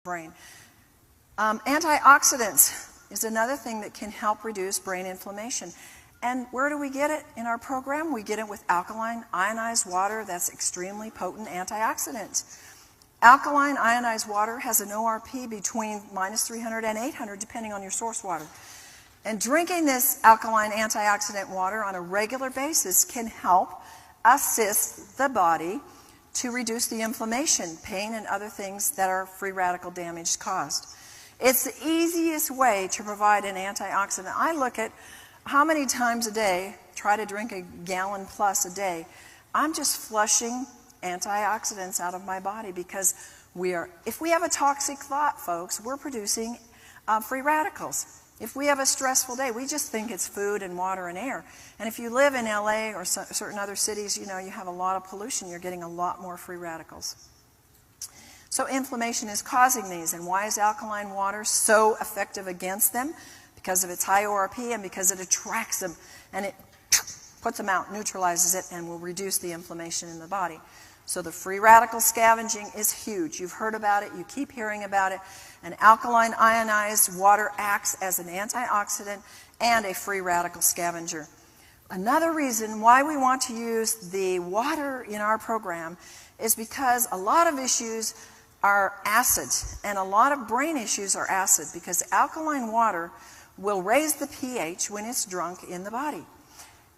brain. Antioxidants is another thing that can help reduce brain inflammation. And where do we get it in our program? We get it with alkaline ionized water. That's extremely potent antioxidant. Alkaline ionized water has an ORP between -300 and 800, depending on your source water. And drinking this alkaline antioxidant water on a regular basis can help assist the body to reduce the inflammation, pain, and other things that are free radical damage caused. It's the easiest way to provide an antioxidant. I look at how many times a day, try to drink a gallon plus a day. I'm just flushing antioxidants out of my body because if we have a toxic thought, folks, we're producing free radicals. If we have a stressful day, we just think it's food and water and air. And if you live in LA or certain other cities, you have a lot of pollution, you're getting a lot more free radicals. So inflammation is causing these. And why is alkaline water so effective against them? Because of its high ORP and because it attracts them and it puts them out, neutralizes it, and will reduce the inflammation in the body. So the free radical scavenging is huge. You've heard about it. You keep hearing about it. And alkaline ionized water acts as an antioxidant and a free radical scavenger. Another reason why we want to use the water in our program is because a lot of issues are acid, and a lot of brain issues are acid, because alkaline water will raise the pH when it's drunk in the body.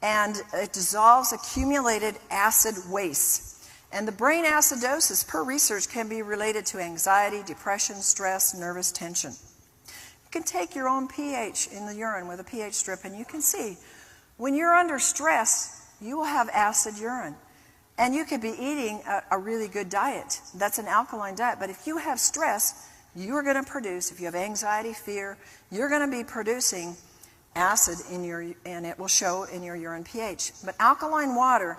And it dissolves accumulated acid waste. And the brain acidosis, per research, can be related to anxiety, depression, stress, nervous tension. You can take your own pH in the urine with a pH strip, and you can see when you're under stress, you will have acid urine. And you could be eating a really good diet. That's an alkaline diet. But if you have stress, you're going to produce, if you have anxiety, fear, you're going to be producing acid and it will show in your urine pH. But alkaline water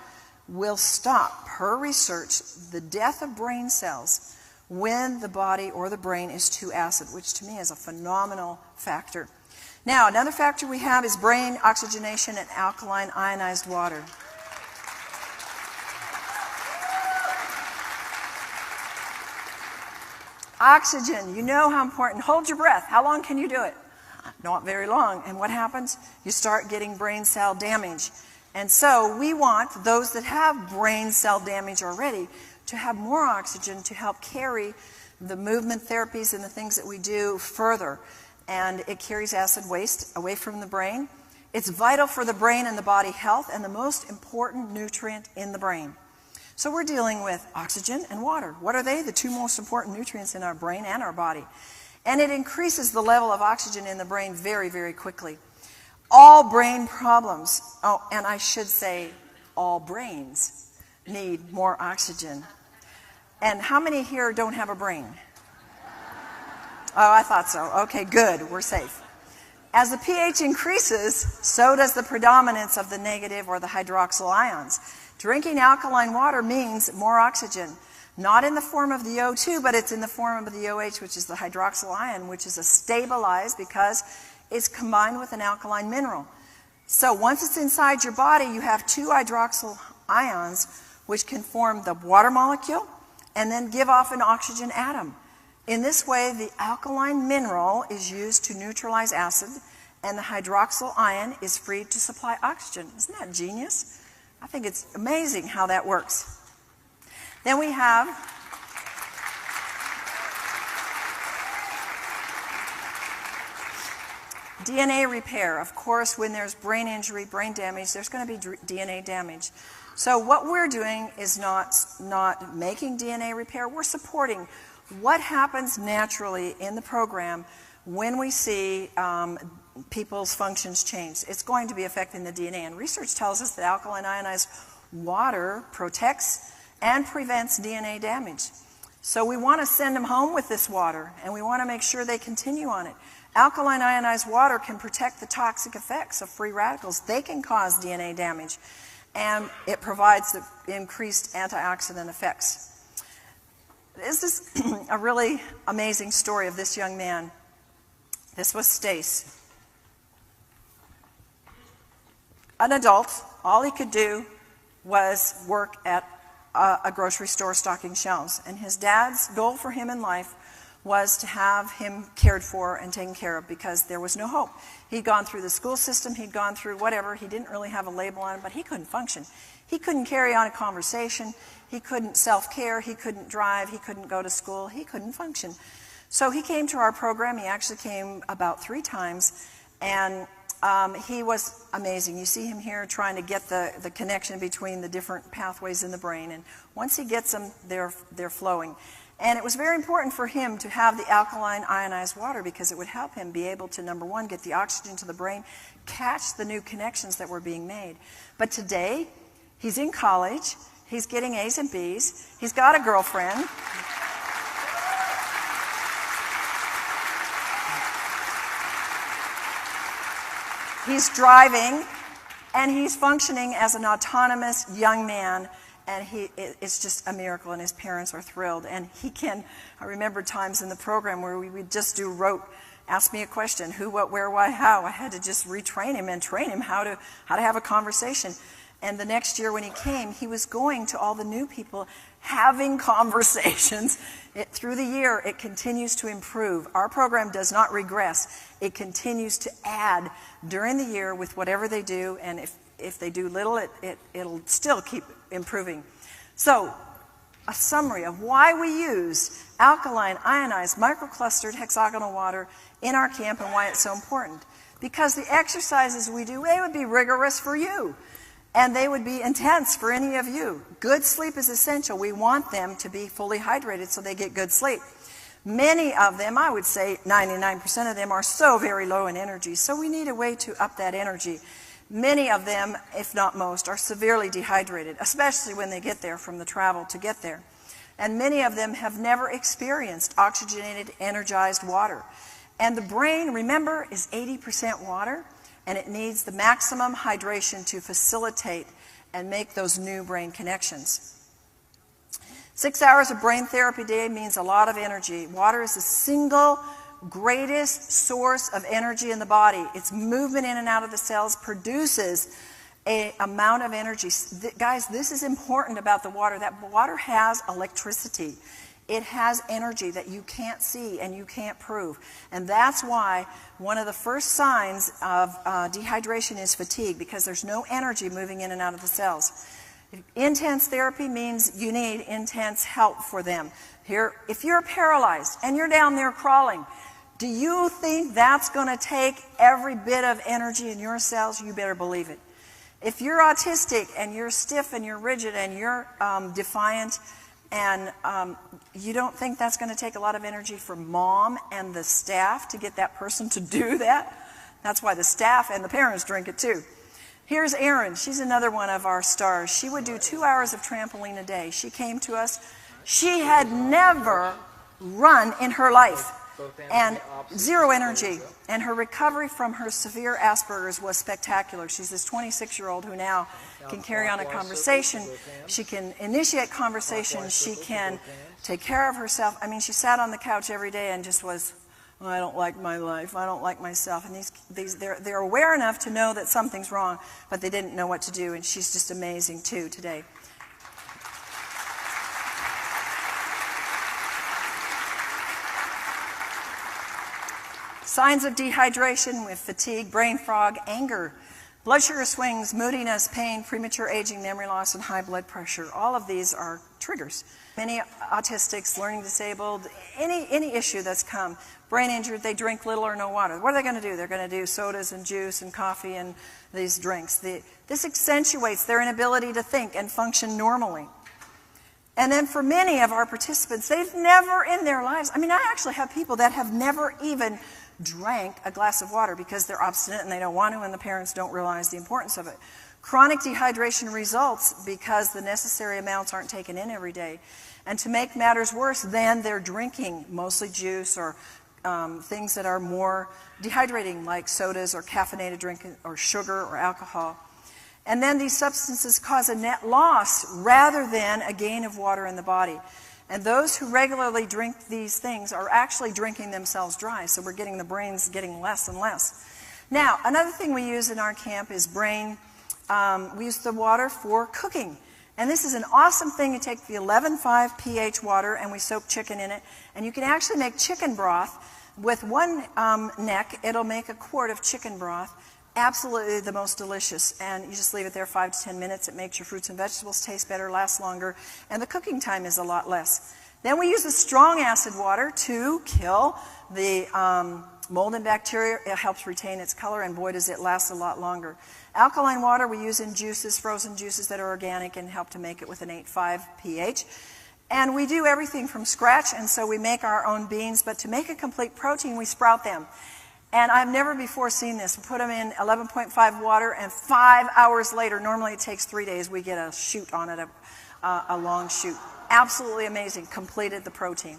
will stop, per research, the death of brain cells when the body or the brain is too acid, which to me is a phenomenal factor. Now, another factor we have is brain oxygenation and alkaline ionized water. Oxygen, you know how important. Hold your breath. How long can you do it? Not very long. And what happens? You start getting brain cell damage. And so we want those that have brain cell damage already to have more oxygen to help carry the movement therapies and the things that we do further. And it carries acid waste away from the brain. It's vital for the brain and the body health and the most important nutrient in the brain. So we're dealing with oxygen and water. What are they? The two most important nutrients in our brain and our body. And it increases the level of oxygen in the brain very, very quickly. All brain problems, and I should say all brains, need more oxygen. And how many here don't have a brain? Oh, I thought so. Okay, good. We're safe. As the pH increases, so does the predominance of the negative or the hydroxyl ions. Drinking alkaline water means more oxygen. Not in the form of the O2, but it's in the form of the OH, which is the hydroxyl ion, which is a stabilized because it's combined with an alkaline mineral. So once it's inside your body, you have two hydroxyl ions, which can form the water molecule and then give off an oxygen atom. In this way, the alkaline mineral is used to neutralize acid, and the hydroxyl ion is free to supply oxygen. Isn't that genius? I think it's amazing how that works. Then we have DNA repair. Of course, when there's brain injury, brain damage, there's going to be DNA damage. So what we're doing is not making DNA repair. We're supporting what happens naturally in the program when we see people's functions change. It's going to be affecting the DNA. And research tells us that alkaline ionized water protects and prevents DNA damage. So we want to send them home with this water, and we want to make sure they continue on it. Alkaline ionized water can protect the toxic effects of free radicals. They can cause DNA damage, and it provides the increased antioxidant effects. This is a really amazing story of this young man. This was Stace. An adult, all he could do was work at a grocery store stocking shelves. And his dad's goal for him in life was to have him cared for and taken care of, because there was no hope. He'd gone through the school system, he'd gone through whatever, he didn't really have a label on him, but he couldn't function. He couldn't carry on a conversation, he couldn't self-care, he couldn't drive, he couldn't go to school, he couldn't function. So he came to our program. He actually came about 3 times, and he was amazing. You see him here trying to get the connection between the different pathways in the brain, and once he gets them, they're flowing. And it was very important for him to have the alkaline ionized water, because it would help him be able to, number one, get the oxygen to the brain, catch the new connections that were being made. But today, he's in college, he's getting A's and B's, he's got a girlfriend. He's driving, and he's functioning as an autonomous young man, and it's just a miracle, and his parents are thrilled. And I remember times in the program where we would just do rote, ask me a question, who, what, where, why, how. I had to just retrain him and train him how to have a conversation. And the next year when he came, he was going to all the new people, having conversations. Through the year, it continues to improve. Our program does not regress. It continues to add during the year with whatever they do, and if they do little, it'll still keep improving. So, a summary of why we use alkaline, ionized, microclustered hexagonal water in our camp and why it's so important. Because the exercises we do, they would be rigorous for you. And they would be intense for any of you. Good sleep is essential. We want them to be fully hydrated so they get good sleep. Many of them, I would say 99% of them, are so very low in energy, so we need a way to up that energy. Many of them, if not most, are severely dehydrated, especially when they get there from the travel to get there. And many of them have never experienced oxygenated, energized water. And the brain, remember, is 80% water. And it needs the maximum hydration to facilitate and make those new brain connections. 6 hours of brain therapy a day means a lot of energy. Water is the single greatest source of energy in the body. Its movement in and out of the cells produces an amount of energy. Guys, this is important about the water. That water has electricity. It has energy that you can't see and you can't prove. And that's why one of the first signs of dehydration is fatigue, because there's no energy moving in and out of the cells. Intense therapy means you need intense help for them. Here, if you're paralyzed and you're down there crawling, do you think that's going to take every bit of energy in your cells? You better believe it. If you're autistic and you're stiff and you're rigid and you're defiant, and you don't think that's going to take a lot of energy for mom and the staff to get that person to do that? That's why the staff and the parents drink it too. Here's Erin. She's another one of our stars. She would do 2 hours of trampoline a day. She came to us. She had never run in her life, and zero energy. And her recovery from her severe Asperger's was spectacular. She's this 26-year-old who now can carry on a conversation. She can initiate conversation. She can take care of herself. I mean, she sat on the couch every day and just was, oh, I don't like my life. I don't like myself. And they're aware enough to know that something's wrong, but they didn't know what to do. And she's just amazing, too, today. Signs of dehydration with fatigue, brain fog, anger, blood sugar swings, moodiness, pain, premature aging, memory loss, and high blood pressure. All of these are triggers. Many autistics, learning disabled, any issue that's come, brain injured, they drink little or no water. What are they going to do? They're going to do sodas and juice and coffee and these drinks. This accentuates their inability to think and function normally. And then for many of our participants, they've never in their lives, I mean, I actually have people that have never even drank a glass of water because they're obstinate and they don't want to, and the parents don't realize the importance of it. Chronic dehydration results because the necessary amounts aren't taken in every day. And to make matters worse, then they're drinking mostly juice or things that are more dehydrating, like sodas or caffeinated drink or sugar or alcohol. And then these substances cause a net loss rather than a gain of water in the body. And those who regularly drink these things are actually drinking themselves dry, so we're getting the brains getting less and less. Now, another thing we use in our camp is we use the water for cooking. And this is an awesome thing. You take the 11.5 pH water and we soak chicken in it. And you can actually make chicken broth. With one neck, it'll make a quart of chicken broth. Absolutely the most delicious. And you just leave it there 5 to 10 minutes. It makes your fruits and vegetables taste better, last longer, and the cooking time is a lot less. Then we use the strong acid water to kill the mold and bacteria. It helps retain its color, and boy, does it last a lot longer. Alkaline water we use in juices, frozen juices that are organic, and help to make it with an 8.5 pH. And we do everything from scratch, and so we make our own beans, but to make a complete protein, we sprout them. And I've never before seen this. We put them in 11.5 water, and 5 hours later, normally it takes 3 days, we get a shoot on it, a long shoot. Absolutely amazing. Completed the protein.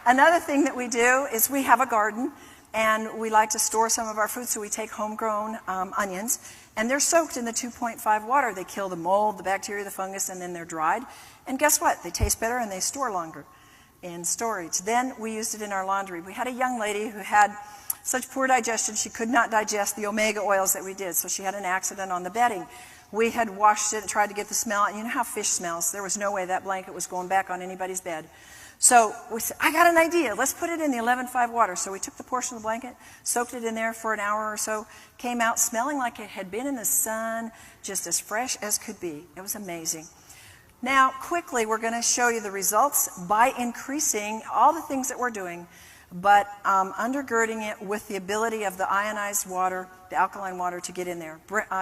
Another thing that we do is we have a garden, and we like to store some of our food, so we take homegrown onions, and they're soaked in the 2.5 water. They kill the mold, the bacteria, the fungus, and then they're dried. And guess what? They taste better and they store longer in storage. Then we used it in our laundry. We had a young lady who had such poor digestion she could not digest the omega oils that we did, so she had an accident on the bedding. We had washed it and tried to get the smell, and you know how fish smells. There was no way that blanket was going back on anybody's bed. So we said, I got an idea. Let's put it in the 11.5 water. So we took the portion of the blanket, soaked it in there for an hour or so, came out smelling like it had been in the sun, just as fresh as could be. It was amazing. Now, quickly, we're going to show you the results by increasing all the things that we're doing, but undergirding it with the ability of the ionized water, the alkaline water, to get in there.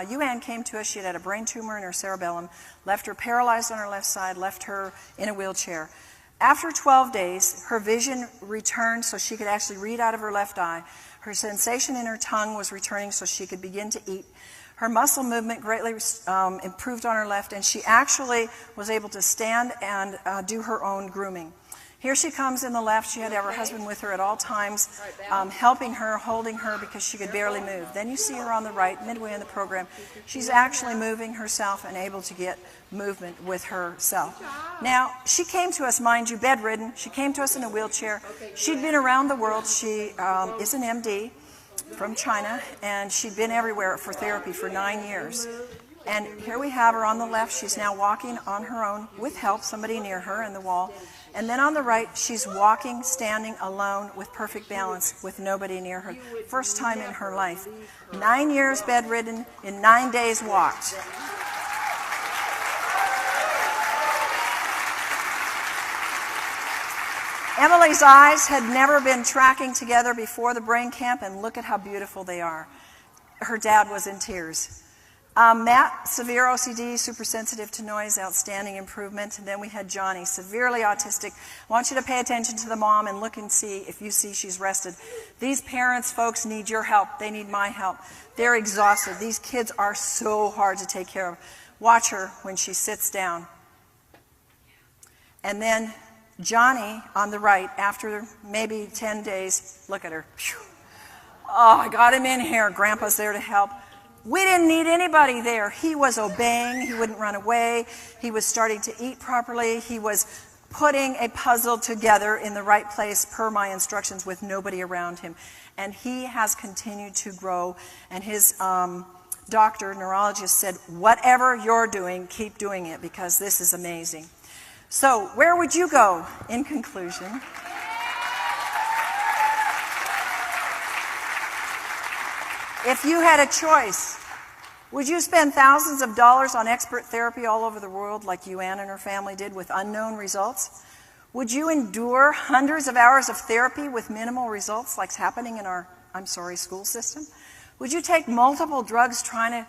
Yuan came to us. She had a brain tumor in her cerebellum, left her paralyzed on her left side, left her in a wheelchair. After 12 days, her vision returned so she could actually read out of her left eye. Her sensation in her tongue was returning so she could begin to eat. Her muscle movement greatly improved on her left, and she actually was able to stand and do her own grooming. Here she comes in the left. She had to have her husband with her at all times, helping her, holding her, because she could barely move. Then you see her on the right, midway in the program. She's actually moving herself and able to get movement with herself. Now, she came to us, mind you, bedridden. She came to us in a wheelchair. She'd been around the world. She is an MD from China, and she'd been everywhere for therapy for 9 years. And here we have her on the left. She's now walking on her own with help, somebody near her in the wall. And then on the right, she's walking, standing alone with perfect balance with nobody near her. First time in her life. 9 years bedridden, in 9 days walked. Emily's eyes had never been tracking together before the brain camp, and look at how beautiful they are. Her dad was in tears. Matt, severe OCD, super sensitive to noise, outstanding improvement. And then we had Johnny, severely autistic. I want you to pay attention to the mom and look and see if you see she's rested. These parents, folks, need your help. They need my help. They're exhausted. These kids are so hard to take care of. Watch her when she sits down. And then Johnny on the right, after maybe 10 days, look at her. Oh, I got him in here. Grandpa's there to help. We didn't need anybody there. He was obeying. He wouldn't run away. He was starting to eat properly. He was putting a puzzle together in the right place per my instructions with nobody around him. And he has continued to grow. And his doctor, neurologist, said, whatever you're doing, keep doing it, because this is amazing. So where would you go in conclusion? If you had a choice, would you spend thousands of dollars on expert therapy all over the world like Yuan and her family did with unknown results? Would you endure hundreds of hours of therapy with minimal results like's happening in our, school system? Would you take multiple drugs trying to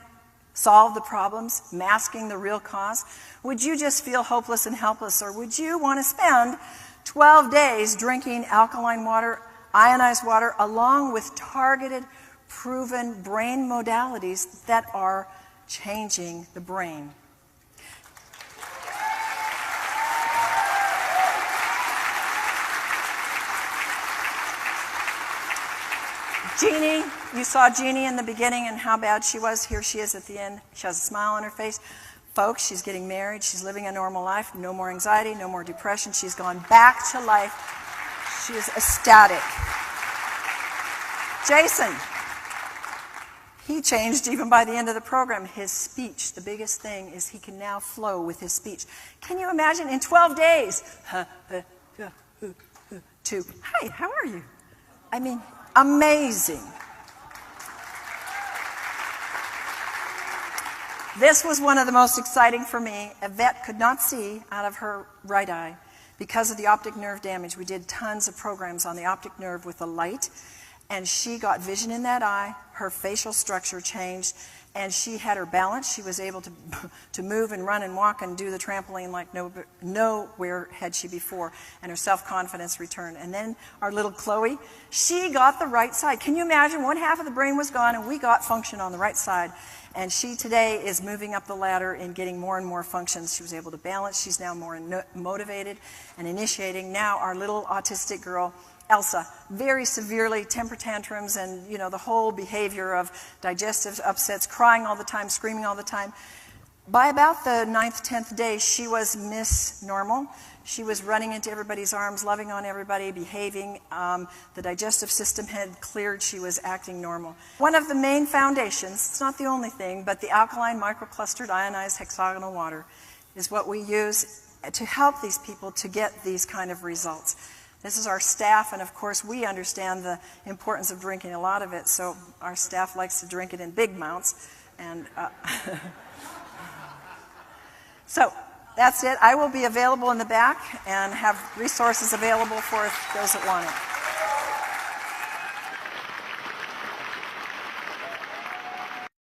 solve the problems, masking the real cause? Would you just feel hopeless and helpless? Or would you want to spend 12 days drinking alkaline water, ionized water, along with targeted, proven brain modalities that are changing the brain? Jeannie, you saw Jeannie in the beginning and how bad she was. Here she is at the end. She has a smile on her face. Folks, she's getting married. She's living a normal life. No more anxiety, no more depression. She's gone back to life. She is ecstatic. Jason, he changed even by the end of the program. His speech, the biggest thing is he can now flow with his speech. Can you imagine in 12 days? To, hi, how are you? I mean, amazing. This was one of the most exciting for me. Yvette could not see out of her right eye because of the optic nerve damage. We did tons of programs on the optic nerve with the light, and she got vision in that eye. Her facial structure changed, and she had her balance. She was able to move and run and walk and do the trampoline like nowhere had she before, and her self-confidence returned. And then our little Chloe, she got the right side. Can you imagine? One half of the brain was gone, and we got function on the right side. And she today is moving up the ladder and getting more and more functions. She was able to balance. She's now more motivated and initiating. Now our little autistic girl, Elsa, very severely temper tantrums and, you know, the whole behavior of digestive upsets, crying all the time, screaming all the time. By about the 9th, 10th day, she was Miss Normal. She was running into everybody's arms, loving on everybody, behaving. The digestive system had cleared. She was acting normal. One of the main foundations, it's not the only thing, but the alkaline microclustered ionized hexagonal water is what we use to help these people to get these kind of results. This is our staff, and of course we understand the importance of drinking a lot of it, so our staff likes to drink it in big amounts. And so that's it. I will be available in the back and have resources available for those that want it.